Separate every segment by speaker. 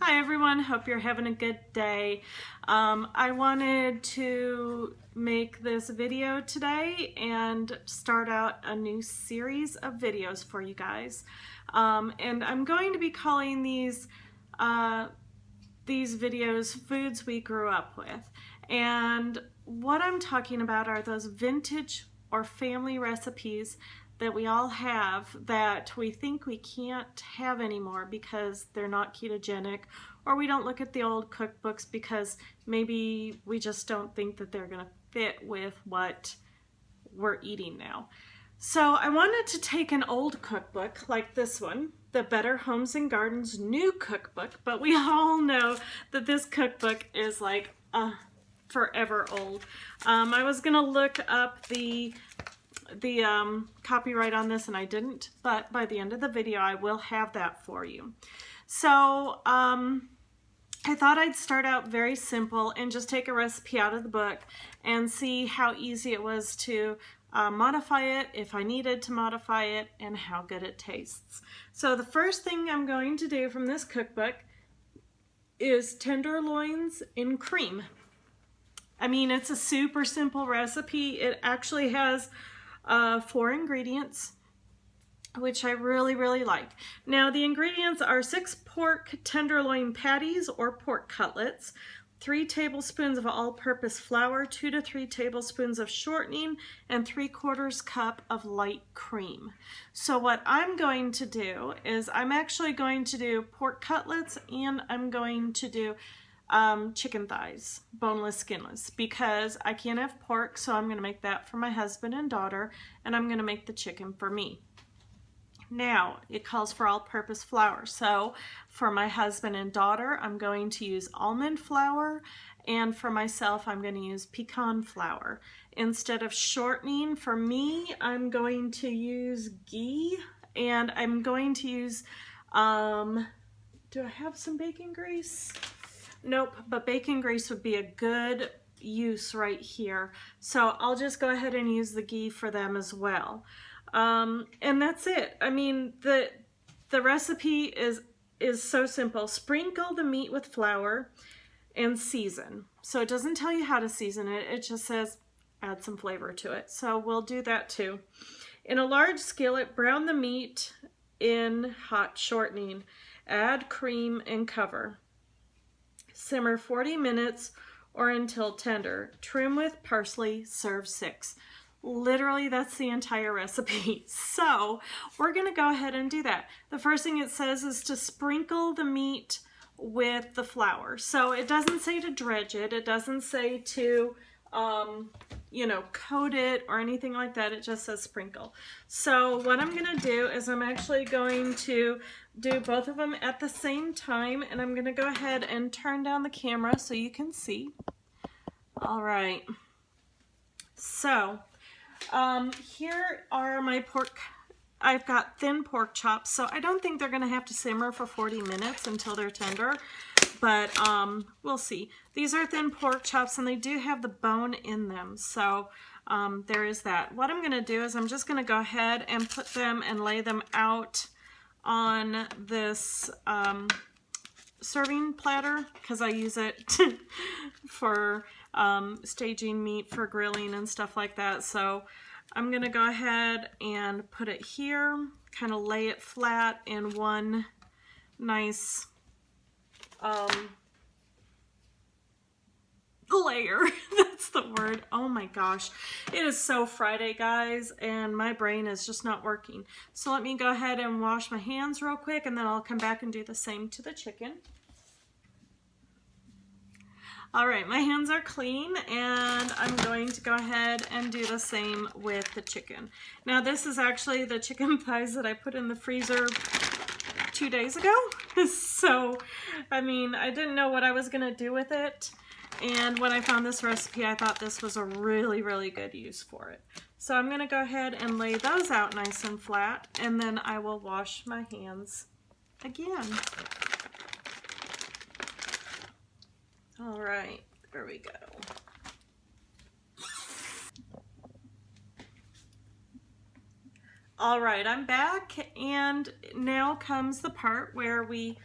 Speaker 1: Hi everyone, hope you're having a good day. I wanted to make this video today and start out a new series of videos for you guys. And I'm going to be calling these videos Foods We Grew Up With. And what I'm talking about are those vintage or family recipes that we all have that we think we can't have anymore because they're not ketogenic, or we don't look at the old cookbooks because maybe we just don't think that they're going to fit with what we're eating now. So I wanted to take an old cookbook like this one, the Better Homes and Gardens new cookbook, but we all know that this cookbook is like forever old. I was going to look up the copyright on this and I didn't, but by the end of the video I will have that for you. So I thought I'd start out very simple and just take a recipe out of the book and see how easy it was to modify it, if I needed to modify it, and how good it tastes. So the first thing I'm going to do from this cookbook is tenderloins in cream. I mean, it's a super simple recipe. It actually has 4 ingredients, which I really like. Now the ingredients are 6 pork tenderloin patties or pork cutlets, 3 tablespoons of all-purpose flour, 2 to 3 tablespoons of shortening, and 3/4 cup of light cream. So what I'm going to do is I'm actually going to do pork cutlets, and I'm going to do chicken thighs, boneless, skinless, because I can't have pork, so I'm going to make that for my husband and daughter, and I'm going to make the chicken for me. Now, it calls for all-purpose flour, so for my husband and daughter, I'm going to use almond flour, and for myself, I'm going to use pecan flour. Instead of shortening, for me, I'm going to use ghee, and I'm going to use, do I have some bacon grease? Nope, but bacon grease would be a good use right here. So I'll just go ahead and use the ghee for them as well. And that's it. I mean, the recipe is so simple. Sprinkle the meat with flour and season. So it doesn't tell you how to season it. It just says add some flavor to it. So we'll do that too. In a large skillet, brown the meat in hot shortening. Add cream and cover. Simmer 40 minutes or until tender. Trim with parsley, serve 6. Literally, that's the entire recipe. So we're going to go ahead and do that. The first thing it says is to sprinkle the meat with the flour. So it doesn't say to dredge it. It doesn't say to, you know, coat it or anything like that. It just says sprinkle. So what I'm going to do is I'm actually going to do both of them at the same time, and I'm going to go ahead and turn down the camera so you can see. All right. So here are my pork. I've got thin pork chops, so I don't think they're going to have to simmer for 40 minutes until they're tender, but we'll see. These are thin pork chops, and they do have the bone in them, so there is that. What I'm going to do is I'm just going to go ahead and put them and lay them out on this serving platter because I use it for staging meat for grilling and stuff like that. So I'm going to go ahead and put it here, kind of lay it flat in one nice layer. That's the word. Oh my gosh. It is so Friday, guys, and my brain is just not working. So let me go ahead and wash my hands real quick, and then I'll come back and do the same to the chicken. All right, my hands are clean, and I'm going to go ahead and do the same with the chicken. Now, this is actually the chicken thighs that I put in the freezer 2 days ago. So, I mean, I didn't know what I was going to do with it. And when I found this recipe, I thought this was a really good use for it. So I'm going to go ahead and lay those out nice and flat, and then I will wash my hands again. All right, there we go. All right, I'm back, and now comes the part where we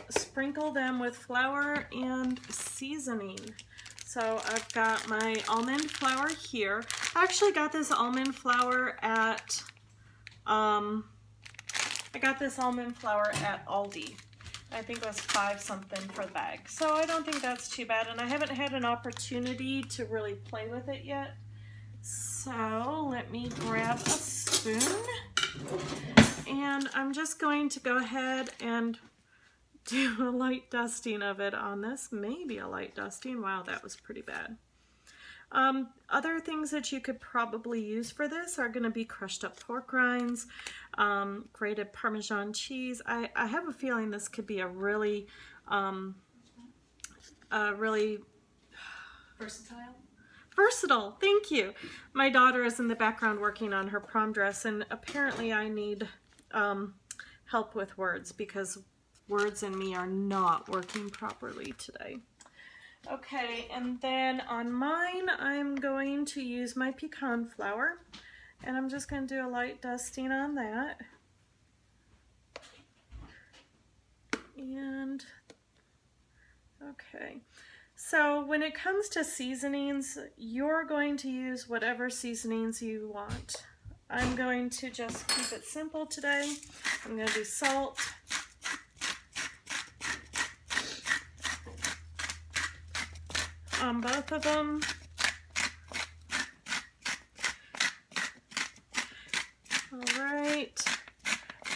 Speaker 1: sprinkle them with flour and seasoning. So I've got my almond flour here. I actually got this almond flour at Aldi. I think it was 5 something for the bag. So I don't think that's too bad, and I haven't had an opportunity to really play with it yet. So let me grab a spoon, and I'm just going to go ahead and do a light dusting of it on this. Maybe a light dusting. Wow, that was pretty bad. Other things that you could probably use for this are going to be crushed up pork rinds, grated Parmesan cheese. I have a feeling this could be a really versatile. Thank you. My daughter is in the background working on her prom dress, and apparently I need help with words because words and me are not working properly today. Okay, and then on mine, I'm going to use my pecan flour, and I'm just going to do a light dusting on that. And, okay, so when it comes to seasonings, you're going to use whatever seasonings you want. I'm going to just keep it simple today. I'm going to do salt, on both of them. All right,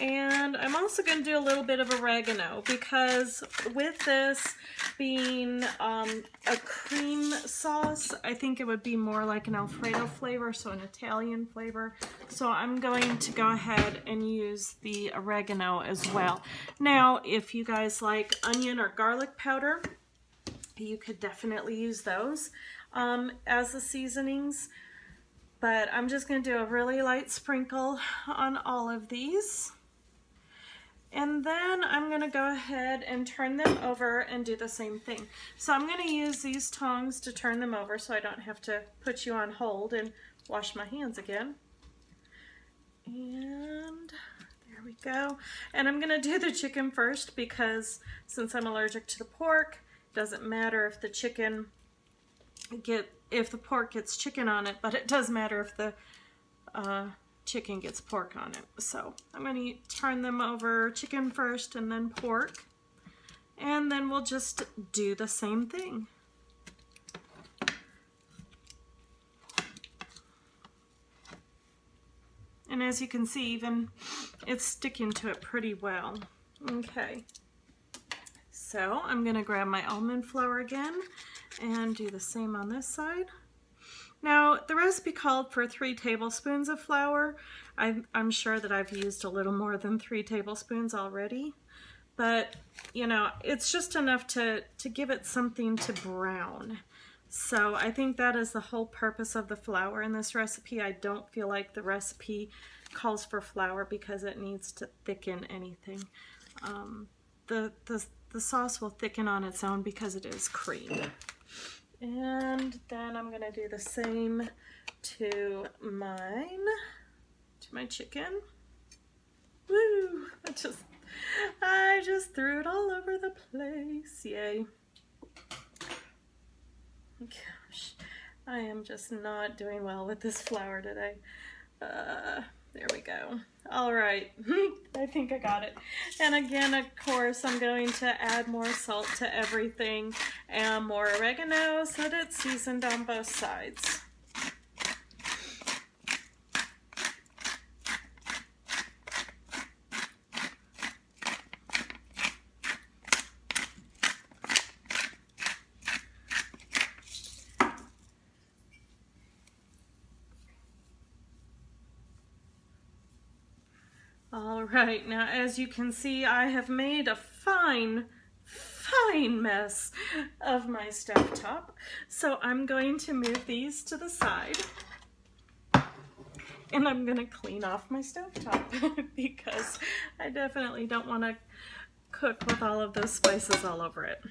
Speaker 1: and I'm also going to do a little bit of oregano because with this being a cream sauce, I think it would be more like an Alfredo flavor, so an Italian flavor. So I'm going to go ahead and use the oregano as well. Now, if you guys like onion or garlic powder, you could definitely use those as the seasonings, but I'm just going to do a really light sprinkle on all of these. And then I'm going to go ahead and turn them over and do the same thing. So I'm going to use these tongs to turn them over so I don't have to put you on hold and wash my hands again. And there we go. And I'm going to do the chicken first because since I'm allergic to the pork, doesn't matter if the pork gets chicken on it, but it does matter if the chicken gets pork on it. So I'm going to turn them over, chicken first and then pork, and then we'll just do the same thing. And as you can see, even it's sticking to it pretty well. Okay. So I'm going to grab my almond flour again and do the same on this side. Now the recipe called for 3 tablespoons of flour. I'm sure that I've used a little more than 3 tablespoons already, but you know, it's just enough to give it something to brown. So I think that is the whole purpose of the flour in this recipe. I don't feel like the recipe calls for flour because it needs to thicken anything. The sauce will thicken on its own because it is cream. And then I'm going to do the same to my chicken. Woo! I just threw it all over the place. Yay. Gosh, I am just not doing well with this flour today. There we go. All right, I think I got it. And again, of course, I'm going to add more salt to everything and more oregano so that it's seasoned on both sides. All right, now as you can see, I have made a fine mess of my stovetop. So I'm going to move these to the side and I'm going to clean off my stovetop because I definitely don't want to cook with all of those spices all over it.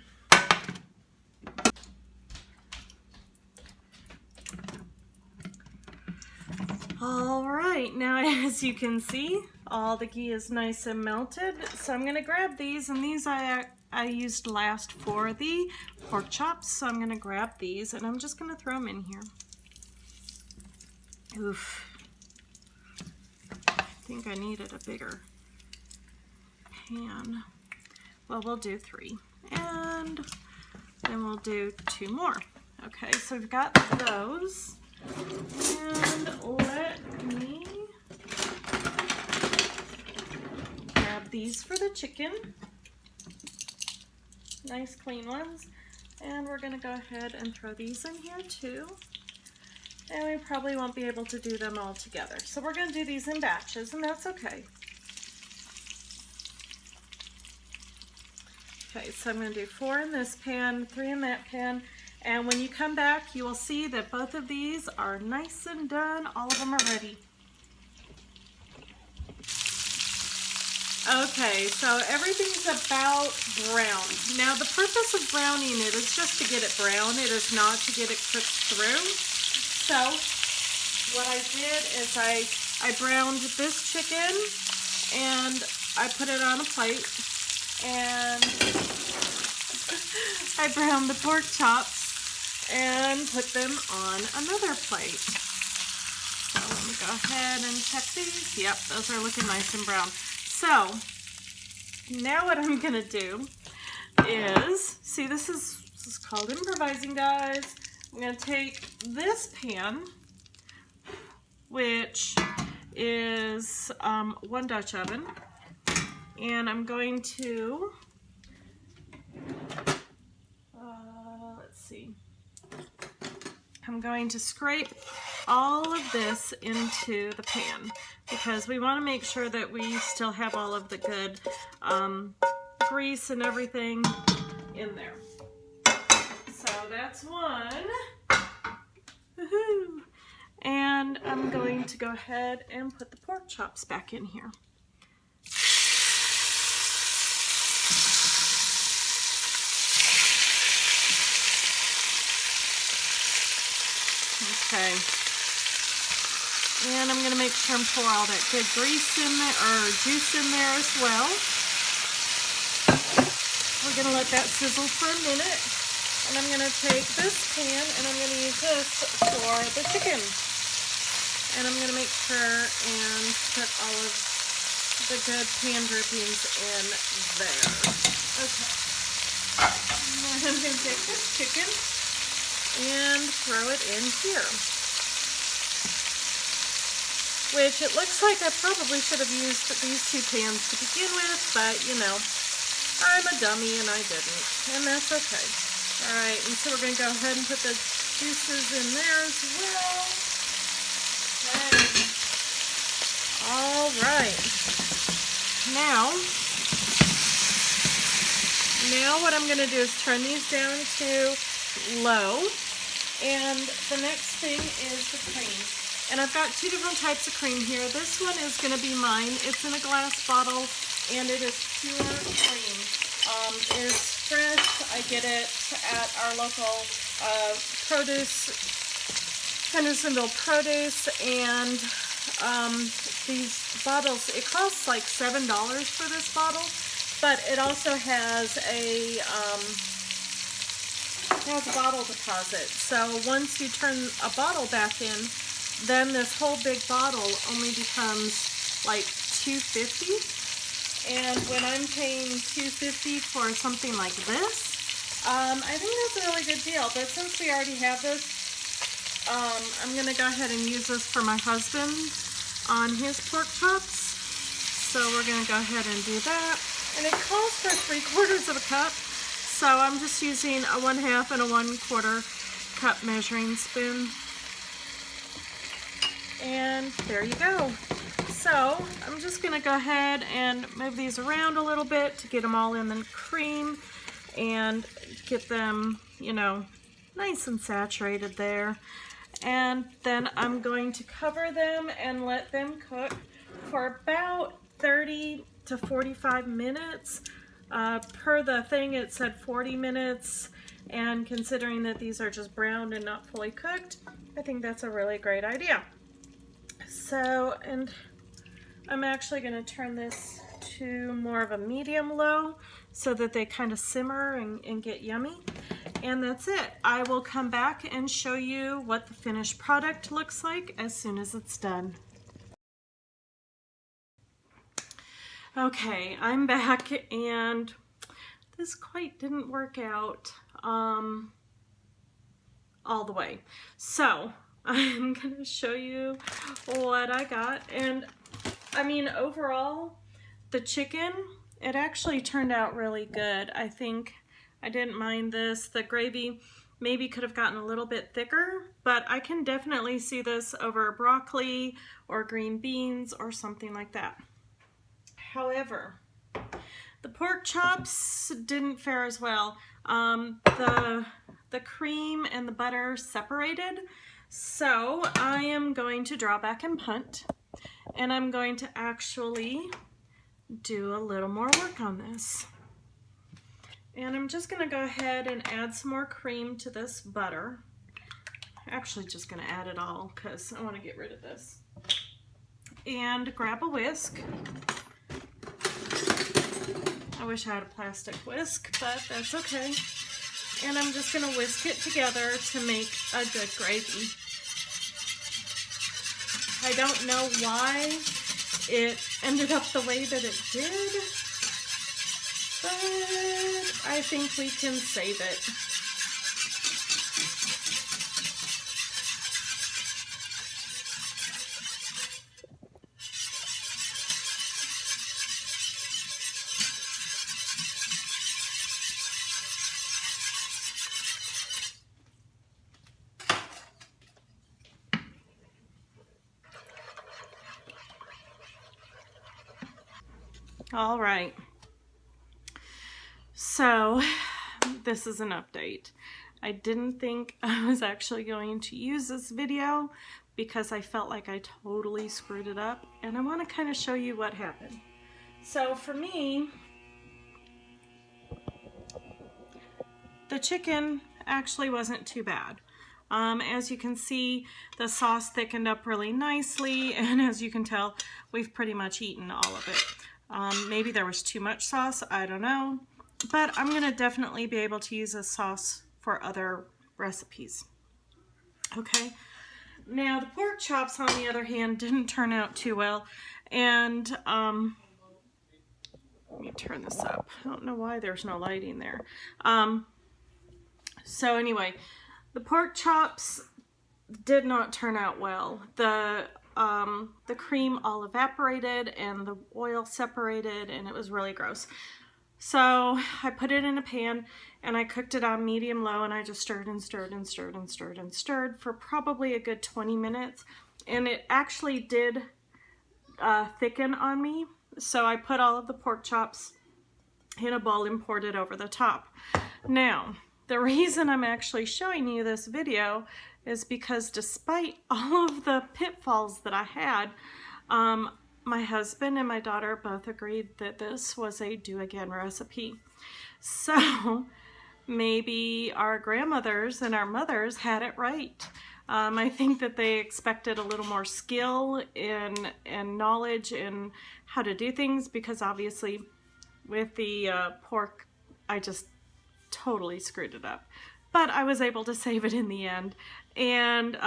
Speaker 1: All right, now as you can see, All the ghee is nice and melted. So I'm gonna grab these, and these I used last for the pork chops. So I'm gonna grab these and I'm just gonna throw them in here. Oof. I think I needed a bigger pan. Well, we'll do 3. And then we'll do 2 more. Okay, so we've got those. And let me grab these for the chicken. Nice clean ones. And we're gonna go ahead and throw these in here too. And we probably won't be able to do them all together. So we're gonna do these in batches, and that's okay. Okay, so I'm gonna do 4 in this pan, 3 in that pan. And when you come back, you will see that both of these are nice and done. All of them are ready. Okay, so everything's about brown. Now the purpose of browning it is just to get it brown. It is not to get it cooked through. So what I did is I browned this chicken and I put it on a plate, and I browned the pork chops and put them on another plate. So let me go ahead and check these. Yep, those are looking nice and brown. So now what I'm gonna do is, see, this is called improvising, guys. I'm gonna take this pan, which is 1 Dutch oven, and I'm going to, let's see, I'm going to scrape all of this into the pan because we want to make sure that we still have all of the good grease and everything in there. So that's one. Woohoo! And I'm going to go ahead and put the pork chops back in here. Okay. And I'm going to make sure and pour all that good grease in there, or juice in there as well. We're going to let that sizzle for a minute. And I'm going to take this pan and I'm going to use this for the chicken. And I'm going to make sure and put all of the good pan drippings in there. Okay. And then I'm going to take this chicken and throw it in here. Which it looks like I probably should have used these 2 pans to begin with, but you know, I'm a dummy and I didn't, and that's okay. Alright, and so we're going to go ahead and put the juices in there as well. Okay. Alright. Now what I'm going to do is turn these down to low. And the next thing is the cream. And I've got 2 different types of cream here. This one is going to be mine. It's in a glass bottle and it is pure cream. It is fresh. I get it at our local produce, Hendersonville Produce, and these bottles, it costs like $7 for this bottle, but it also has a bottle deposit. So once you turn a bottle back in, then this whole big bottle only becomes like $2.50. And when I'm paying $2.50 for something like this, I think that's a really good deal. But since we already have this, I'm going to go ahead and use this for my husband on his pork chops. So we're going to go ahead and do that. And it calls for 3/4 of a cup. So I'm just using a 1/2 and a 1/4 cup measuring spoon. And there you go. So I'm just going to go ahead and move these around a little bit to get them all in the cream and get them, you know, nice and saturated there. And then I'm going to cover them and let them cook for about 30 to 45 minutes. Per the thing, it said 40 minutes. And considering that these are just browned and not fully cooked, I think that's a really great idea. So, and I'm actually going to turn this to more of a medium low so that they kind of simmer and get yummy. And that's it. I will come back and show you what the finished product looks like as soon as it's done. Okay, I'm back, and this quite didn't work out all the way. So I'm going to show you what I got. And I mean, overall, the chicken, it actually turned out really good. I think I didn't mind this. The gravy maybe could have gotten a little bit thicker, but I can definitely see this over broccoli or green beans or something like that. However, the pork chops didn't fare as well. The cream and the butter separated, so I am going to draw back and punt, and I'm going to actually do a little more work on this. And I'm just going to go ahead and add some more cream to this butter. I'm actually just going to add it all because I want to get rid of this. And grab a whisk. I wish I had a plastic whisk, but that's okay. And I'm just going to whisk it together to make a good gravy. I don't know why it ended up the way that it did, but I think we can save it. All right, so this is an update. I didn't think I was actually going to use this video because I felt like I totally screwed it up, and I want to kind of show you what happened. So for me, the chicken actually wasn't too bad. As you can see, the sauce thickened up really nicely, and as you can tell, we've pretty much eaten all of it. Maybe there was too much sauce, I don't know, but I'm gonna definitely be able to use this sauce for other recipes. Okay, now the pork chops, on the other hand, didn't turn out too well, and let me turn this up. I don't know why there's no lighting there. So anyway, the pork chops did not turn out well. The cream all evaporated and the oil separated, and it was really gross. So I put it in a pan and I cooked it on medium low, and I just stirred and stirred and stirred and stirred and stirred for probably a good 20 minutes. And it actually did thicken on me. So I put all of the pork chops in a bowl and poured it over the top. Now, the reason I'm actually showing you this video is because despite all of the pitfalls that I had, my husband and my daughter both agreed that this was a do-again recipe. So maybe our grandmothers and our mothers had it right. I think that they expected a little more skill and knowledge in how to do things, because obviously with the pork, I just totally screwed it up. But I was able to save it in the end, and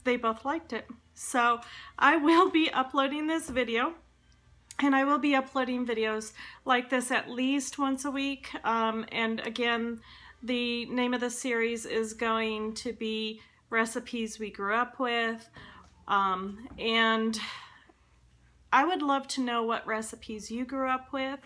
Speaker 1: they both liked it. So I will be uploading this video, and I will be uploading videos like this at least once a week. And again, the name of the series is going to be Recipes We Grew Up With. And I would love to know what recipes you grew up with.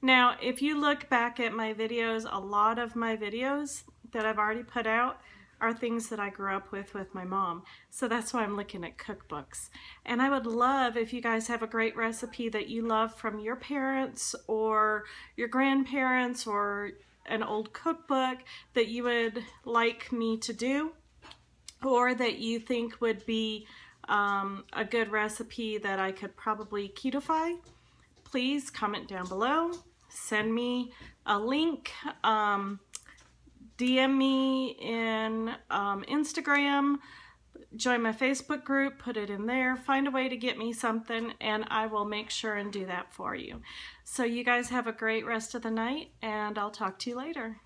Speaker 1: Now, if you look back at my videos, a lot of my videos that I've already put out are things that I grew up with my mom. So that's why I'm looking at cookbooks. And I would love if you guys have a great recipe that you love from your parents or your grandparents or an old cookbook that you would like me to do, or that you think would be a good recipe that I could probably keto-fy. Please comment down below, send me a link, DM me in Instagram, join my Facebook group, put it in there, find a way to get me something, and I will make sure and do that for you. So you guys have a great rest of the night, and I'll talk to you later.